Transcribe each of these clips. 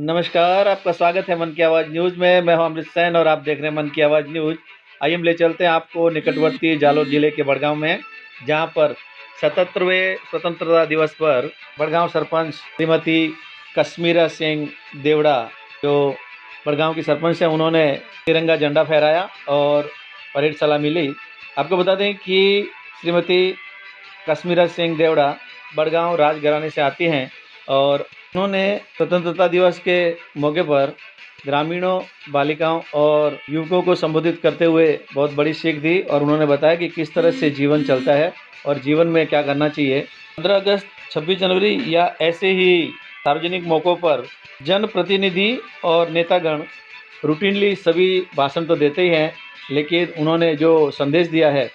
नमस्कार, आपका स्वागत है मन की आवाज़ न्यूज़ में। मैं हूं अमृत सैन और आप देख रहे हैं मन की आवाज़ न्यूज़। आइए हम ले चलते हैं आपको निकटवर्ती जालोर जिले के बड़गांव में, जहां पर 77वें स्वतंत्रता दिवस पर बड़गांव सरपंच श्रीमती कश्मीरा सिंह देवड़ा, जो बड़गांव की सरपंच हैं, उन्होंने तिरंगा झंडा फहराया और परेड सलामी ली। आपको बता दें कि श्रीमती कश्मीरा सिंह देवड़ा बड़गांव राजघराने से आती हैं और उन्होंने स्वतंत्रता दिवस के मौके पर ग्रामीणों, बालिकाओं और युवकों को संबोधित करते हुए बहुत बड़ी सीख दी और उन्होंने बताया कि किस तरह से जीवन चलता है और जीवन में क्या करना चाहिए। 15 अगस्त, 26 जनवरी या ऐसे ही सार्वजनिक मौक़ों पर जनप्रतिनिधि और नेतागण रूटीनली सभी भाषण तो देते ही हैं, लेकिन उन्होंने जो संदेश दिया है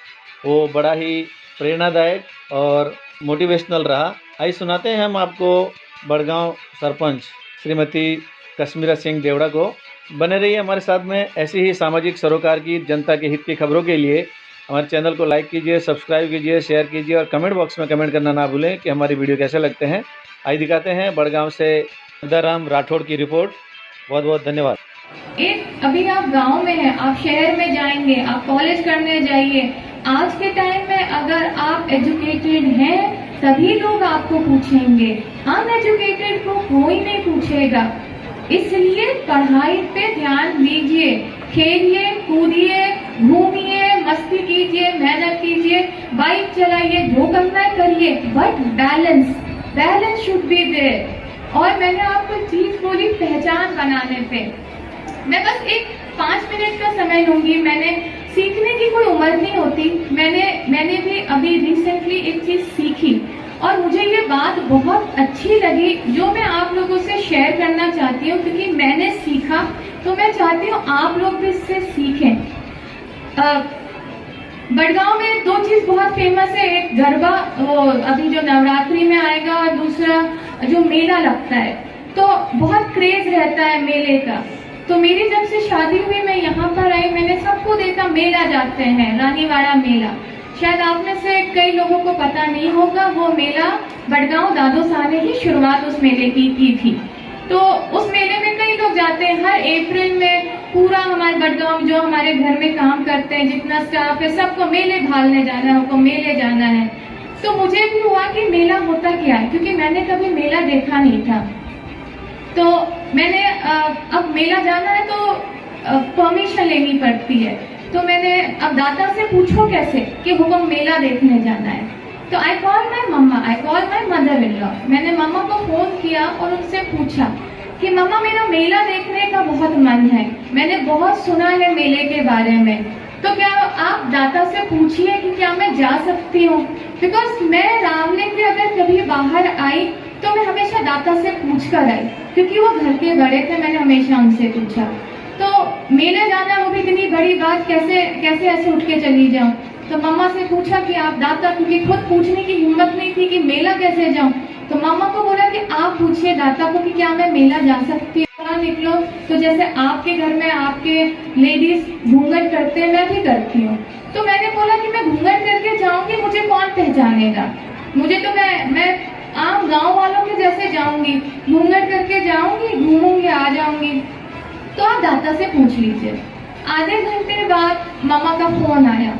वो बड़ा ही प्रेरणादायक और मोटिवेशनल रहा। आइए सुनाते हैं हम आपको बड़गांव सरपंच श्रीमती कश्मीरा सिंह देवड़ा को। बने रहिए हमारे साथ में ऐसी ही सामाजिक सरोकार की, जनता के हित की खबरों के लिए हमारे चैनल को लाइक कीजिए, सब्सक्राइब कीजिए, शेयर कीजिए और कमेंट बॉक्स में कमेंट करना ना भूलें कि हमारी वीडियो कैसे लगते हैं। आइए दिखाते हैं बड़गांव से राम राठौड़ की रिपोर्ट। बहुत बहुत धन्यवाद। अभी आप गांव में हैं, आप शहर में जाएंगे, आप कॉलेज करने जाइए। आज के टाइम में अगर आप एजुकेटेड हैं, सभी लोग आपको पूछेंगे, अनएजुकेटेड को कोई नहीं पूछेगा। इसलिए पढ़ाई पे ध्यान दीजिए, खेलिए, कूदिए, घूमिए, मस्ती कीजिए, मेहनत कीजिए, बाइक चलाइए, जो करना है करिए, but balance should be there. और मैंने आपको चीज बोली पहचान बनाने पे, मैं बस एक 5 मिनट का समय लूंगी। मैंने सीखने की कोई उम्र नहीं होती। मैंने भी अभी रिसेंटली एक चीज सीखी और मुझे ये बात बहुत अच्छी लगी, जो मैं आप लोगों से शेयर करना चाहती हूँ, क्योंकि मैंने सीखा तो मैं चाहती हूँ आप लोग भी इससे सीखें। बड़गांव में 2 चीज बहुत फेमस है, एक गरबा अभी जो नवरात्रि में आएगा और दूसरा जो मेला लगता है, तो बहुत क्रेज रहता है मेले का। तो मेरी जब से शादी हुई, मैं यहाँ पर आई, मैंने सबको देखा मेला जाते हैं, रानीवाड़ा मेला। शायद आप में से कई लोगों को पता नहीं होगा, वो मेला बड़गांव दादू साहब ने ही शुरुआत उस मेले की थी। तो उस मेले में कई लोग जाते हैं हर अप्रैल में। पूरा हमारे बड़गांव जो हमारे घर में काम करते हैं, जितना स्टाफ है, सबको मेले भालने जाना है, हमको मेले जाना है। तो मुझे भी हुआ कि मेला होता क्या है, क्योंकि मैंने कभी मेला देखा नहीं था। तो मैंने अब मेला जाना है तो परमिशन लेनी पड़ती है। तो मैंने अब दादा से पूछो कैसे कि हुक्म मेला देखने जाना है। तो I call my mother in law. मैंने मम्मा को फोन किया और उनसे पूछा कि मम्मा, मेरा मेला देखने का बहुत मन है, मैंने बहुत सुना है मेले के बारे में, तो क्या आप दादा से पूछिए कि क्या मैं जा सकती हूँ। बिकॉज मैं रामले के अगर कभी बाहर आई तो मैं हमेशा दादा से पूछ कर आई, क्योंकि वो घर के बड़े थे, मैंने हमेशा उनसे पूछा। तो मेले जाना वो भी इतनी बड़ी बात, कैसे ऐसे उठ के चली जाऊं। तो मम्मा से पूछा कि आप दादा, क्योंकि खुद पूछने की हिम्मत नहीं थी कि मेला कैसे जाऊं। तो मम्मा को बोला कि आप पूछिए दादा को कि क्या मैं मेला जा सकती हूँ। निकलो तो जैसे आपके घर में आपके लेडीज घूंघट करते हैं, मैं भी करती हूँ। तो मैंने बोला कि मैं घूंघट करके जाऊंगी, मुझे कौन पहचानेगा, मुझे तो मैं आम गांव वालों के जैसे जाऊंगी, घूंघट करके जाऊंगी, घूमूंगी, आ जाऊंगी। तो आप दादा से पूछ लीजिए। आधे घंटे बाद मामा का फोन आया।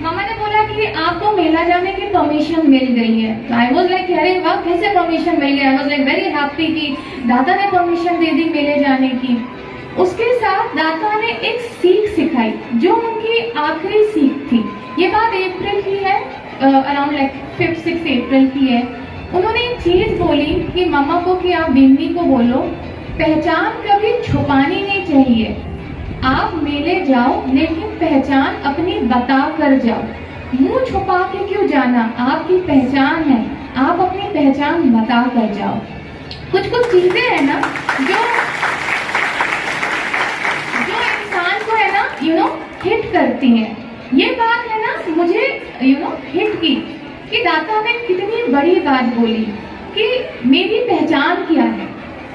मामा ने बोला कि आपको मेला जाने की परमिशन मिल गई है। तो आई वाज लाइक, अरे वाह, कैसे परमिशन मिल गई। I was like very happy कि दादा ने परमिशन दे दी मेले जाने की। उसके साथ दादा ने एक सीख सिखाई, जो उनकी आखिरी सीख थी। ये बात अप्रैल की है, अराउंड लाइक 5-6 अप्रैल की है। उन्होंने एक चीज बोली कि मम्मा को कि आप बिन्नी को बोलो, पहचान कभी छुपानी नहीं चाहिए। आप मेले जाओ लेकिन पहचान अपनी बता कर जाओ, मुंह छुपा के क्यों जाना। आपकी पहचान है, आप अपनी पहचान बता कर जाओ। कुछ चीजें है ना जो इंसान को है ना हिट करती हैं। ये बात है ना मुझे हिट की कि दादा ने कितनी बड़ी बात बोली कि मेरी पहचान क्या है,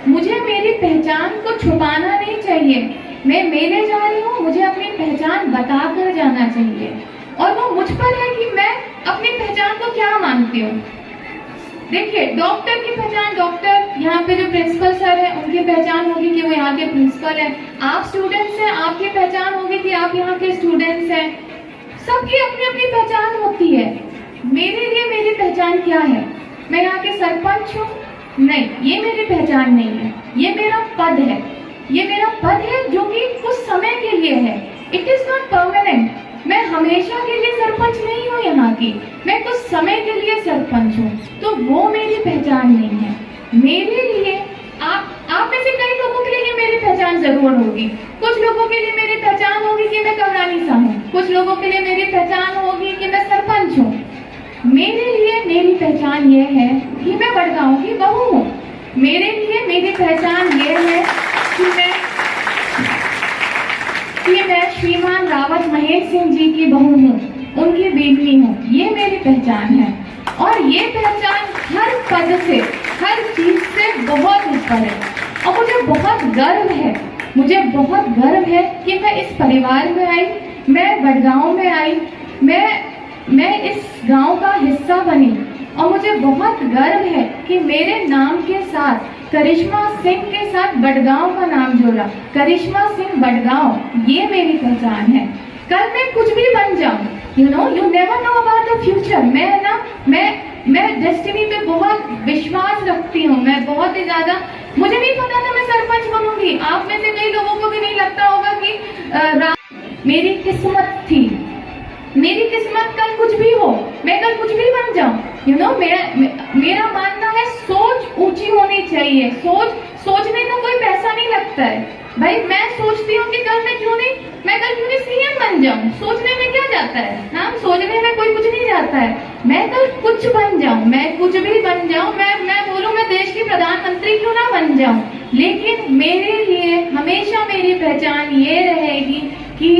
मुझे मेरी पहचान को छुपाना नहीं चाहिए। मैं मेले जा रही हूँ, मुझे अपनी पहचान बताकर जाना चाहिए, और वो मुझ पर है कि मैं अपनी पहचान को क्या मानती हूँ। देखिए, डॉक्टर की पहचान, डॉक्टर यहाँ पे जो प्रिंसिपल सर है उनकी पहचान होगी कि वो यहाँ के प्रिंसिपल है। आप स्टूडेंट्स हैं, आपकी पहचान होगी कि आप यहाँ के स्टूडेंट्स हैं। सबकी अपनी अपनी पहचान होती है। मेरे लिए मेरी पहचान क्या है? मैं यहाँ के सरपंच हूँ? नहीं, ये मेरी पहचान नहीं है। ये मेरा पद है, ये मेरा पद है जो कि कुछ समय के लिए है। It is not permanent. मैं हमेशा के लिए सरपंच नहीं हूँ यहाँ की, मैं कुछ समय के लिए सरपंच हूँ, तो वो मेरी पहचान नहीं है। मेरे लिए आप में से कई लोगों के लिए ये मेरी पहचान जरूर होगी। कुछ लोगों के लिए मेरी पहचान होगी कि मैं कमरानी सा हूँ, कुछ लोगों के लिए मेरी पहचान होगी कि मैं सरपंच हूँ। मेरे लिए मेरी पहचान ये है कि मैं बड़गांव की बहू हूँ। मेरे लिए मेरी पहचान ये है कि मैं श्रीमान रावत महेश सिंह जी की बहू हूँ, उनकी बेटी हूँ। ये मेरी पहचान है, और ये पहचान हर पद से, हर चीज से बहुत ऊपर है। और मुझे बहुत गर्व है, मुझे बहुत गर्व है कि मैं इस परिवार में आई, मैं बड़गांव में आई, मैं इस गांव का हिस्सा बनी, और मुझे बहुत गर्व है कि मेरे नाम के साथ करिश्मा सिंह के साथ बड़गांव का नाम जोड़ा। करिश्मा सिंह बड़गांव, ये मेरी पहचान है। कल मैं कुछ भी बन जाऊं, you never know about the future. मैं डेस्टिनी पे बहुत विश्वास रखती हूँ। मैं बहुत ही ज्यादा, मुझे नहीं पता था मैं सरपंच बनूंगी। आप में से कई लोगों को भी नहीं लगता होगा कि मेरी किस्मत थी। मेरी किस्मत कल कुछ भी हो, मैं कल कुछ भी बन जाऊं। मेरा मानना है सोच ऊंची होनी चाहिए। सोचने का कोई पैसा नहीं लगता है भाई। मैं सोचती हूँ कि कल क्यों नहीं सीएम बन जाऊं। सोचने में क्या जाता है ना, सोचने में कोई कुछ नहीं जाता है। मैं कल कुछ बन जाऊं, मैं कुछ भी बन जाऊं, मैं बोलूं मैं देश की प्रधानमंत्री क्यों ना बन जाऊं, लेकिन मेरे लिए हमेशा मेरी पहचान ये रहेगी कि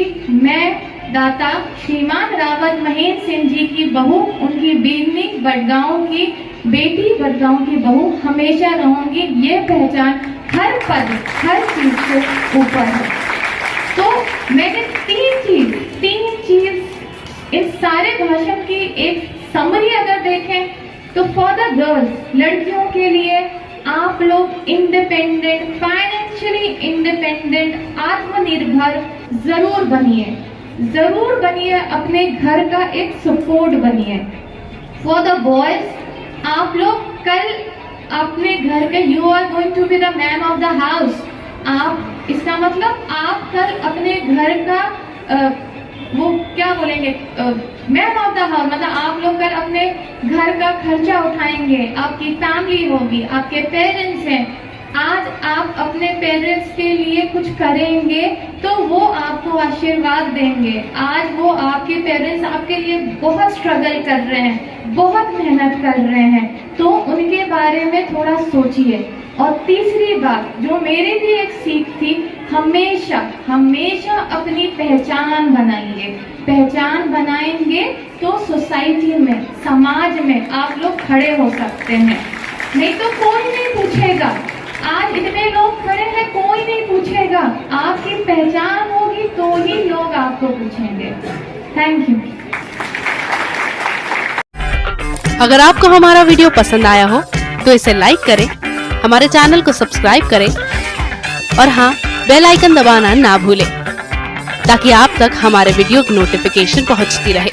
मैं दाता श्रीमान रावत महेश सिंह जी की बहू, उनकी बीवी, बड़गांव की बेटी, बड़गांव की बहू हमेशा रहूंगी। ये पहचान हर पद, हर चीज से ऊपर है। तो मैंने तीन चीज इस सारे भाषण की एक समरी अगर देखें तो फॉर द गर्ल्स, लड़कियों के लिए आप लोग इंडिपेंडेंट, फाइनेंशियली इंडिपेंडेंट, आत्मनिर्भर जरूर बनिए, जरूर बनिए। अपने घर का एक सपोर्ट बनिए। फॉर द बॉयज, आप लोग कल अपने घर के, you are going to be the man of the house. आप, इसका मतलब आप कल अपने घर का वो क्या बोलेंगे, मैन ऑफ द हाउस, मतलब आप लोग कल अपने घर का खर्चा उठाएंगे। आपकी फैमिली होगी, आपके पेरेंट्स हैं। आज आप अपने पेरेंट्स के लिए कुछ करेंगे तो वो आपको आशीर्वाद देंगे। आज वो आपके पेरेंट्स आपके लिए बहुत स्ट्रगल कर रहे हैं, बहुत मेहनत कर रहे हैं, तो उनके बारे में थोड़ा सोचिए। और तीसरी बात जो मेरे लिए एक सीख थी, हमेशा अपनी पहचान बनाइए। पहचान बनाएंगे तो सोसाइटी में, समाज में आप लोग खड़े हो सकते हैं। नहीं तो कोई नहीं पूछेगा। आज इतने लोग खड़े हैं, कोई नहीं पूछेगा। आपकी पहचान होगी तो ही लोग आपको पूछेंगे। Thank you. अगर आपको हमारा वीडियो पसंद आया हो तो इसे लाइक करें, हमारे चैनल को सब्सक्राइब करें और हाँ, बेल आइकन दबाना ना भूलें ताकि आप तक हमारे वीडियो की नोटिफिकेशन पहुंचती रहे।